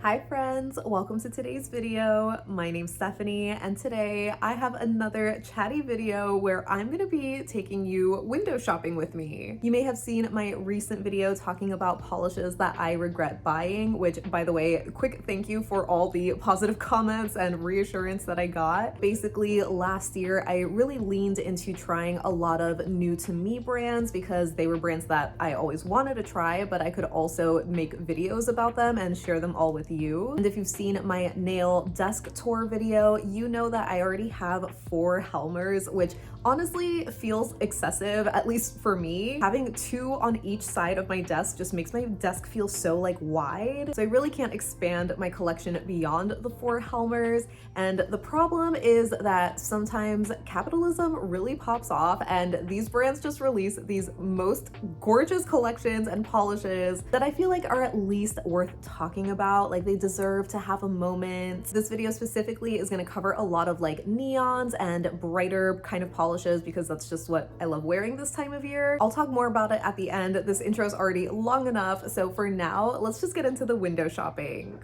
Hi friends, welcome to today's video. My name's Stephanie and today I have another chatty video where I'm gonna be taking you window shopping with me. You may have seen my recent video talking about polishes that I regret buying, which by the way, quick thank you for all the positive comments and reassurance that I got. Basically last year I really leaned into trying a lot of new to me brands because they were brands that I always wanted to try, but I could also make videos about them and share them all with you. And if you've seen my nail desk tour video, you know that I already have 4 Helmers, which honestly feels excessive, at least for me. Having 2 on each side of my desk just makes my desk feel so like wide. So I really can't expand my collection beyond the 4 Helmers. And the problem is that sometimes capitalism really pops off and these brands just release these most gorgeous collections and polishes that I feel like are at least worth talking about. Like they deserve to have a moment. This video specifically is going to cover a lot of like neons and brighter kind of polishes because that's just what I love wearing this time of year. I'll talk more about it at the end. This intro is already long enough. So for now, let's just get into the window shopping.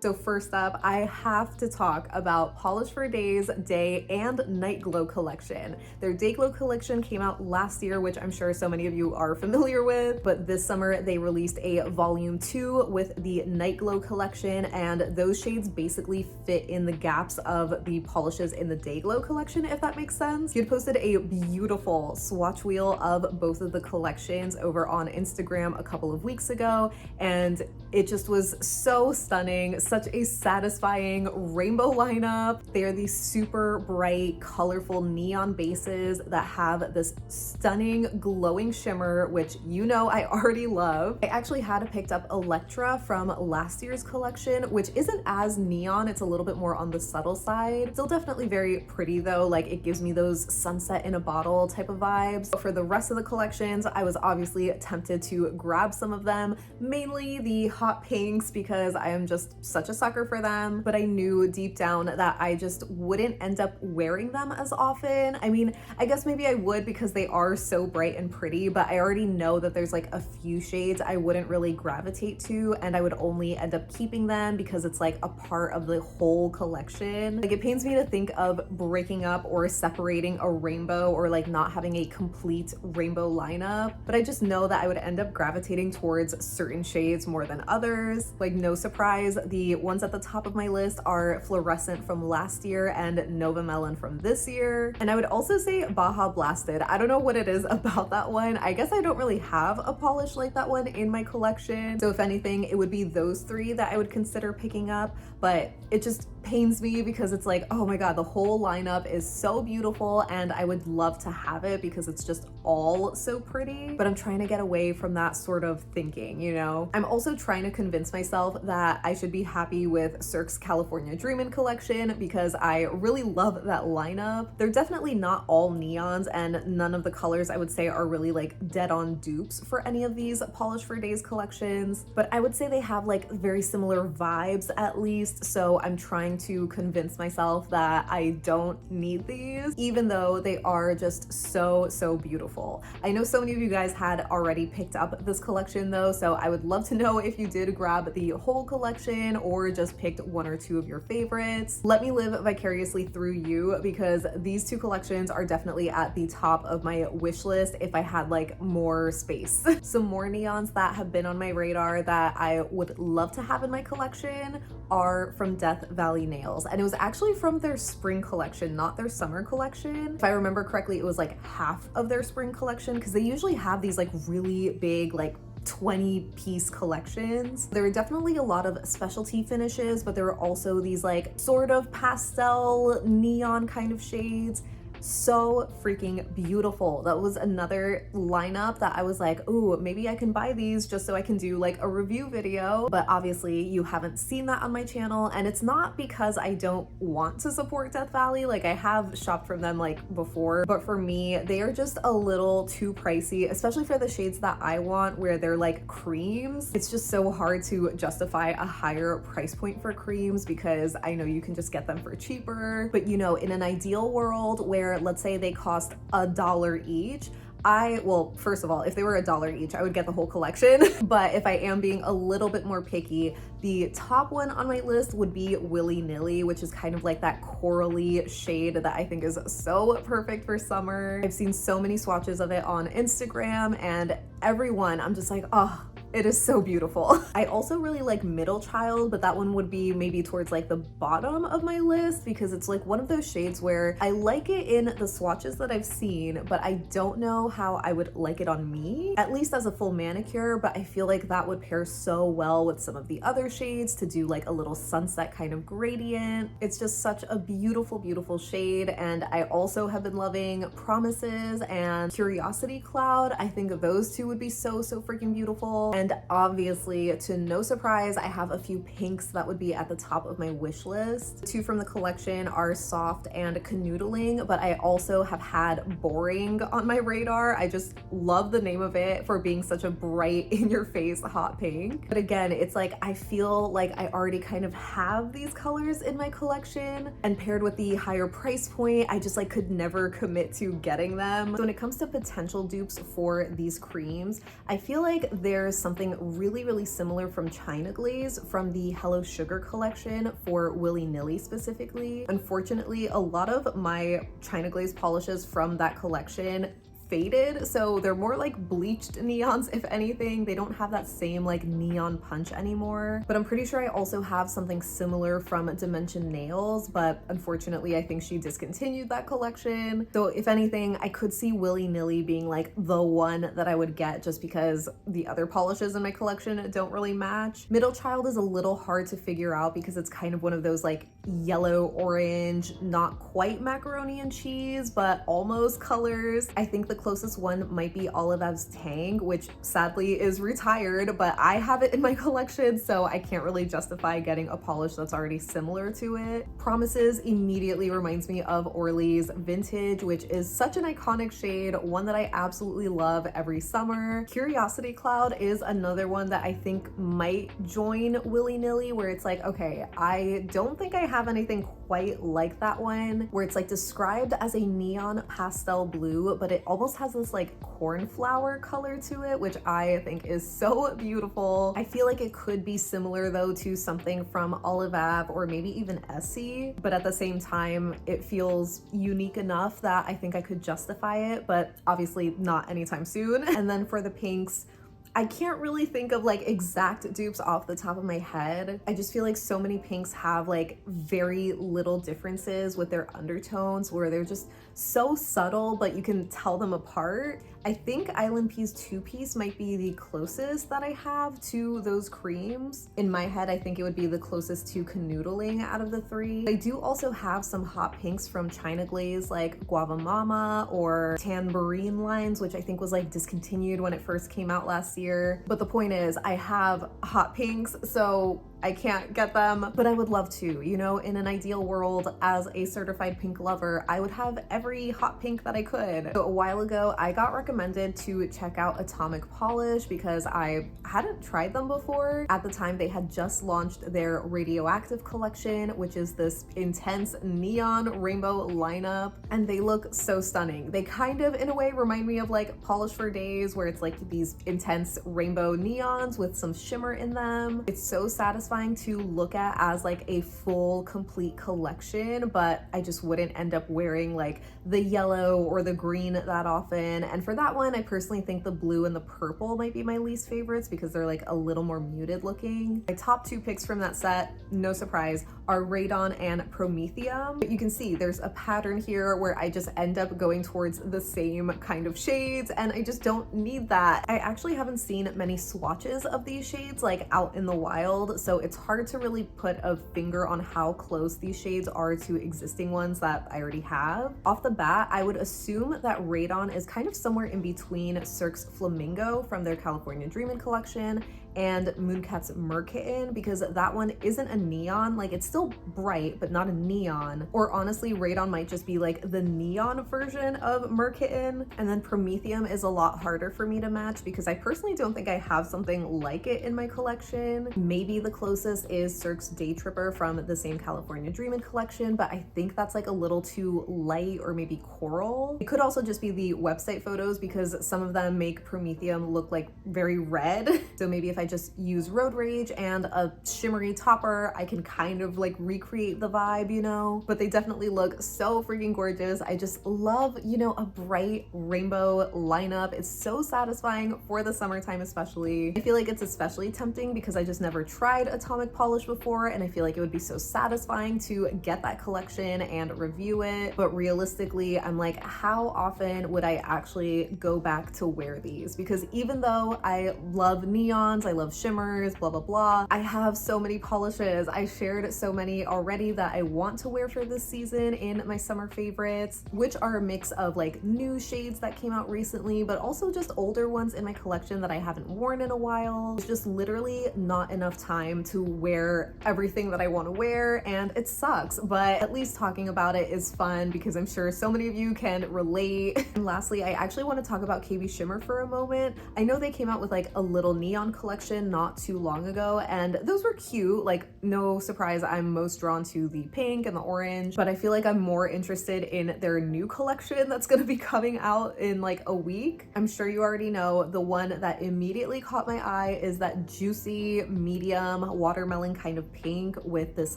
So first up, I have to talk about Polish for Days Day and Night Glow collection. Their Day Glow collection came out last year, which I'm sure so many of you are familiar with, but this summer they released a volume 2 with the Night Glow collection, and those shades basically fit in the gaps of the polishes in the Day Glow collection, if that makes sense. You'd posted a beautiful swatch wheel of both of the collections over on Instagram a couple of weeks ago, and it just was so stunning. Such a satisfying rainbow lineup. They are these super bright, colorful neon bases that have this stunning glowing shimmer, which you know I already love. I actually had picked up Electra from last year's collection, which isn't as neon. It's a little bit more on the subtle side. Still definitely very pretty though. Like it gives me those sunset in a bottle type of vibes. But for the rest of the collections, I was obviously tempted to grab some of them, mainly the hot pinks because I am just such a sucker for them, but I knew deep down that I just wouldn't end up wearing them as often. I mean, I guess maybe I would because they are so bright and pretty, but I already know that there's like a few shades I wouldn't really gravitate to, and I would only end up keeping them because it's like a part of the whole collection. Like it pains me to think of breaking up or separating a rainbow or like not having a complete rainbow lineup, but I just know that I would end up gravitating towards certain shades more than others. Like no surprise, the ones at the top of my list are Fluorescent from last year and Nova Melon from this year. And I would also say Baja Blasted. I don't know what it is about that one. I guess I don't really have a polish like that one in my collection. So if anything, it would be those 3 that I would consider picking up, but it just pains me because it's like, oh my God, the whole lineup is so beautiful and I would love to have it because it's just all so pretty, but I'm trying to get away from that sort of thinking, you know? I'm also trying to convince myself that I should be happy with Cirque's California Dreamin' collection because I really love that lineup. They're definitely not all neons and none of the colors I would say are really like dead on dupes for any of these Polish for Days collections, but I would say they have like very similar vibes at least, so I'm trying to convince myself that I don't need these, even though they are just so beautiful. I know so many of you guys had already picked up this collection though, so I would love to know if you did grab the whole collection or just picked 1 or 2 of your favorites. Let me live vicariously through you because these 2 collections are definitely at the top of my wish list if I had like more space. Some more neons that have been on my radar that I would love to have in my collection are from Death Valley Nails, and it was actually from their spring collection, not their summer collection. If I remember correctly, it was like half of their spring collection because they usually have these like really big like 20-piece collections. There were definitely a lot of specialty finishes, but there were also these like sort of pastel neon kind of shades. So freaking beautiful. That was another lineup that I was like, ooh, maybe I can buy these just so I can do like a review video. But obviously you haven't seen that on my channel, and it's not because I don't want to support Death Valley. Like I have shopped from them like before, but for me they are just a little too pricey, especially for the shades that I want where they're like creams. It's just so hard to justify a higher price point for creams because I know you can just get them for cheaper. But you know, in an ideal world where let's say they cost $1 each, well, first of all, if they were $1 each, I would get the whole collection. But if I am being a little bit more picky, the top one on my list would be Willy Nilly, which is kind of like that corally shade that I think is so perfect for summer. I've seen so many swatches of it on Instagram, and everyone, I'm just like, oh, it is so beautiful. I also really like Middle Child, but that one would be maybe towards like the bottom of my list because it's like one of those shades where I like it in the swatches that I've seen, but I don't know how I would like it on me, at least as a full manicure, but I feel like that would pair so well with some of the other shades to do like a little sunset kind of gradient. It's just such a beautiful, beautiful shade. And I also have been loving Promises and Curiosity Cloud. I think those two would be so, so freaking beautiful. And obviously, to no surprise, I have a few pinks that would be at the top of my wish list. Two from the collection are Soft and Canoodling, but I also have had Boring on my radar. I just love the name of it for being such a bright, in-your-face hot pink. But again, it's like I feel like I already kind of have these colors in my collection, and paired with the higher price point, I just like could never commit to getting them. So when it comes to potential dupes for these creams, I feel like there's something really, really similar from China Glaze from the Hello Sugar collection for Willy Nilly specifically. Unfortunately, a lot of my China Glaze polishes from that collection faded, so they're more like bleached neons. If anything, they don't have that same like neon punch anymore. But I'm pretty sure I also have something similar from Dimension Nails, but unfortunately I think she discontinued that collection. So if anything, I could see Willy Nilly being like the one that I would get just because the other polishes in my collection don't really match. Middle Child is a little hard to figure out because it's kind of one of those like yellow orange, not quite macaroni and cheese, but almost colors. I think the closest one might be Olive Ev's Tang, which sadly is retired, but I have it in my collection, so I can't really justify getting a polish that's already similar to it. Promises immediately reminds me of Orly's Vintage, which is such an iconic shade, one that I absolutely love every summer. Curiosity Cloud is another one that I think might join Willy Nilly, where it's like, okay, I don't think I have anything quite like that one, where it's like described as a neon pastel blue, but it almost has this like cornflower color to it, which I think is so beautiful. I feel like it could be similar though to something from Olive Ave or maybe even Essie, but at the same time, it feels unique enough that I think I could justify it, but obviously not anytime soon. And then for the pinks, I can't really think of like exact dupes off the top of my head. I just feel like so many pinks have like very little differences with their undertones where they're just so subtle, but you can tell them apart. I think Island Pea's 2-piece might be the closest that I have to those creams. In my head, I think it would be the closest to Canoodling out of the three. I do also have some hot pinks from China Glaze like Guava Mama or Tangerine lines, which I think was like discontinued when it first came out last year. But the point is, I have hot pinks, so I can't get them, but I would love to. You know, in an ideal world, as a certified pink lover, I would have every hot pink that I could. So a while ago, I got recommended to check out Atomic Polish because I hadn't tried them before. At the time, they had just launched their Radioactive collection, which is this intense neon rainbow lineup, and they look so stunning. They kind of, in a way, remind me of like Polish for Days, where it's like these intense rainbow neons with some shimmer in them. It's so satisfying to look at as like a full complete collection, but I just wouldn't end up wearing like the yellow or the green that often. And for that one, I personally think the blue and the purple might be my least favorites because they're like a little more muted looking. My top two picks from that set, no surprise, are Radon and Prometheum. But you can see there's a pattern here where I just end up going towards the same kind of shades, and I just don't need that. I actually haven't seen many swatches of these shades like out in the wild, so it's hard to really put a finger on how close these shades are to existing ones that I already have. Off the bat, I would assume that Radon is kind of somewhere in between Cirque's Flamingo from their California Dreamin' collection and Mooncat's Merkitten, because that one isn't a neon. Like, it's still bright, but not a neon. Or honestly, Radon might just be like the neon version of Merkitten. And then Promethium is a lot harder for me to match because I personally don't think I have something like it in my collection. Maybe the closest is Cirque's Day Tripper from the same California Dreamin' collection, but I think that's like a little too light or maybe coral. It could also just be the website photos because some of them make Promethium look like very red. So maybe if I just use Road Rage and a shimmery topper, I can kind of like recreate the vibe, you know? But they definitely look so freaking gorgeous. I just love, you know, a bright rainbow lineup. It's so satisfying for the summertime especially. I feel like it's especially tempting because I just never tried atomic polish before, and I feel like it would be so satisfying to get that collection and review it. But realistically, I'm like, how often would I actually go back to wear these? Because even though I love neons, I love shimmers, blah, blah, blah, I have so many polishes. I shared so many already that I want to wear for this season in my summer favorites, which are a mix of like new shades that came out recently, but also just older ones in my collection that I haven't worn in a while. It's just literally not enough time to wear everything that I want to wear, and it sucks, but at least talking about it is fun because I'm sure so many of you can relate. And lastly, I actually want to talk about KBShimmer for a moment. I know they came out with like a little neon collection not too long ago, and those were cute. Like, no surprise, I'm most drawn to the pink and the orange, but I feel like I'm more interested in their new collection that's going to be coming out in like a week. I'm sure you already know the one that immediately caught my eye is that juicy medium watermelon kind of pink with this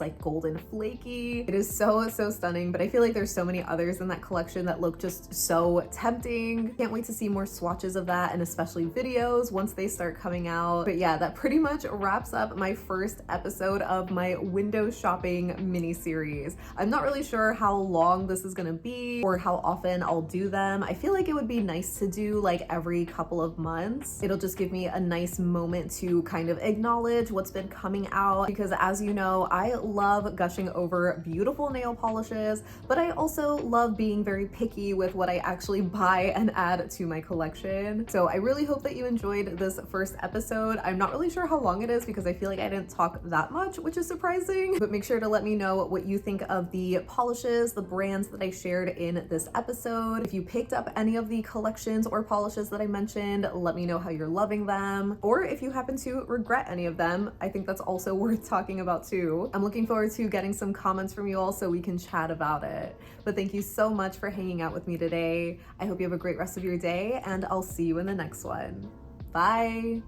like golden flaky. It is so stunning, but I feel like there's so many others in that collection that look just so tempting. Can't wait to see more swatches of that, and especially videos once they start coming out. But yeah, that pretty much wraps up my first episode of my window shopping mini series. I'm not really sure how long this is gonna be or how often I'll do them. I feel like it would be nice to do like every couple of months. It'll just give me a nice moment to kind of acknowledge what's been coming out, because as you know, I love gushing over beautiful nail polishes, but I also love being very picky with what I actually buy and add to my collection. So I really hope that you enjoyed this first episode. I'm not really sure how long it is because I feel like I didn't talk that much, which is surprising, but make sure to let me know what you think of the polishes, the brands that I shared in this episode. If you picked up any of the collections or polishes that I mentioned, let me know how you're loving them, or if you happen to regret any of them. I think that's also worth talking about too. I'm looking forward to getting some comments from you all so we can chat about it. But thank you so much for hanging out with me today. I hope you have a great rest of your day, and I'll see you in the next one. Bye.